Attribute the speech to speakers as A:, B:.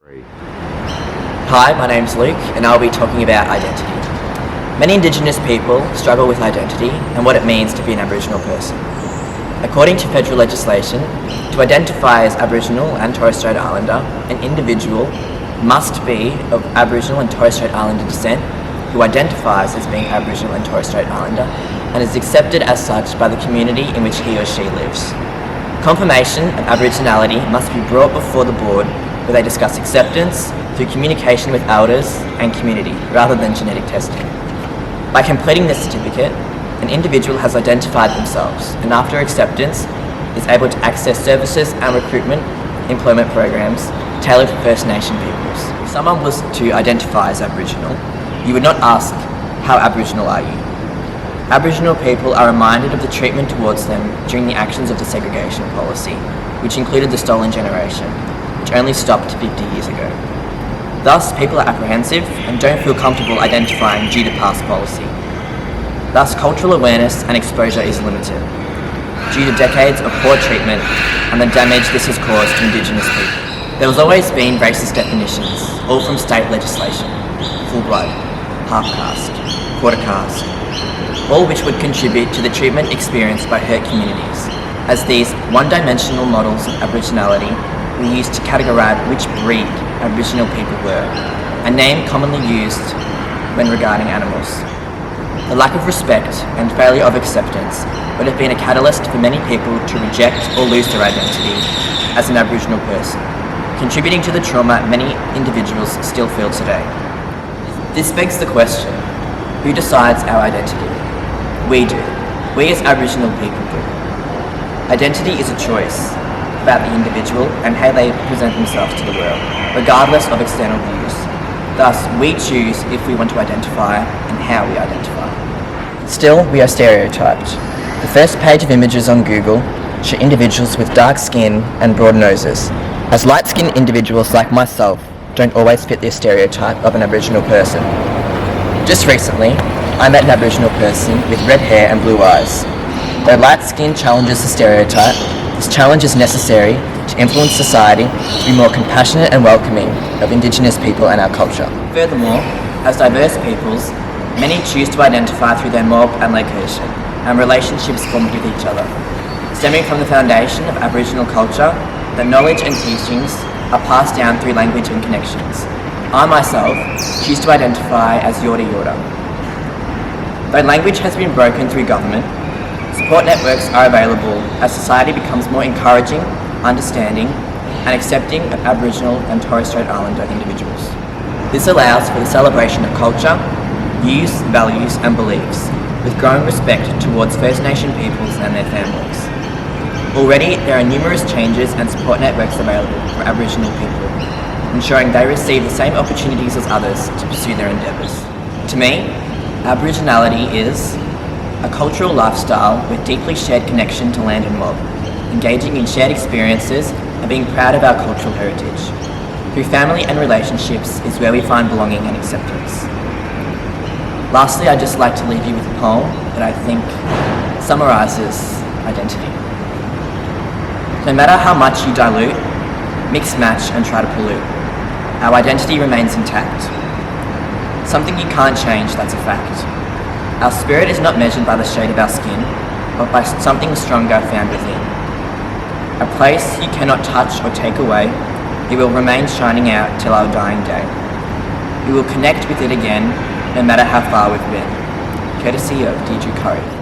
A: Hi, my name's Luke and I'll be talking about identity. Many Indigenous people struggle with identity and what it means to be an Aboriginal person. According to federal legislation, to identify as Aboriginal and Torres Strait Islander, an individual must be of Aboriginal and Torres Strait Islander descent who identifies as being Aboriginal and Torres Strait Islander and is accepted as such by the community in which he or she lives. Confirmation of Aboriginality must be brought before the board where they discuss acceptance through communication with elders and community rather than genetic testing. By completing this certificate, an individual has identified themselves and after acceptance is able to access services and recruitment employment programs tailored for First Nation peoples. If someone was to identify as Aboriginal, you would not ask, "How Aboriginal are you?" Aboriginal people are reminded of the treatment towards them during the actions of the segregation policy, which included the stolen generation, which only stopped 50 years ago. Thus, people are apprehensive and don't feel comfortable identifying due to past policy. Thus, cultural awareness and exposure is limited, due to decades of poor treatment and the damage this has caused to Indigenous people. There has always been racist definitions, all from state legislation: full blood, half caste, quarter caste, all which would contribute to the treatment experienced by hurt communities, as these one-dimensional models of Aboriginality were used to categorise which breed Aboriginal people were, a name commonly used when regarding animals. The lack of respect and failure of acceptance would have been a catalyst for many people to reject or lose their identity as an Aboriginal person, contributing to the trauma many individuals still feel today. This begs the question, who decides our identity? We do. We as Aboriginal people do. Identity is a choice about the individual and how they present themselves to the world, regardless of external views. Thus, we choose if we want to identify and how we identify. Still, we are stereotyped. The first page of images on Google show individuals with dark skin and broad noses, as light-skinned individuals like myself don't always fit this stereotype of an Aboriginal person. Just recently, I met an Aboriginal person with red hair and blue eyes. Though light skin challenges the stereotype, this challenge is necessary to influence society to be more compassionate and welcoming of Indigenous people and our culture. Furthermore, as diverse peoples, many choose to identify through their mob and location and relationships formed with each other, stemming from the foundation of Aboriginal culture that knowledge and teachings are passed down through language and connections. I myself choose to identify as Yorta Yorta. Though language has been broken through government, support networks are available as society becomes more encouraging, understanding, and accepting of Aboriginal and Torres Strait Islander individuals. This allows for the celebration of culture, views, values, and beliefs, with growing respect towards First Nation peoples and their families. Already, there are numerous changes and support networks available for Aboriginal people, ensuring they receive the same opportunities as others to pursue their endeavours. To me, Aboriginality is a cultural lifestyle with deeply shared connection to land and mob, engaging in shared experiences and being proud of our cultural heritage. Through family and relationships is where we find belonging and acceptance. Lastly, I'd just like to leave you with a poem that I think summarises identity. No matter how much you dilute, mix, match and try to pollute, our identity remains intact. Something you can't change, that's a fact. Our spirit is not measured by the shade of our skin, but by something stronger found within. A place you cannot touch or take away, it will remain shining out till our dying day. We will connect with it again, no matter how far we've been. Courtesy of Deidre Curry.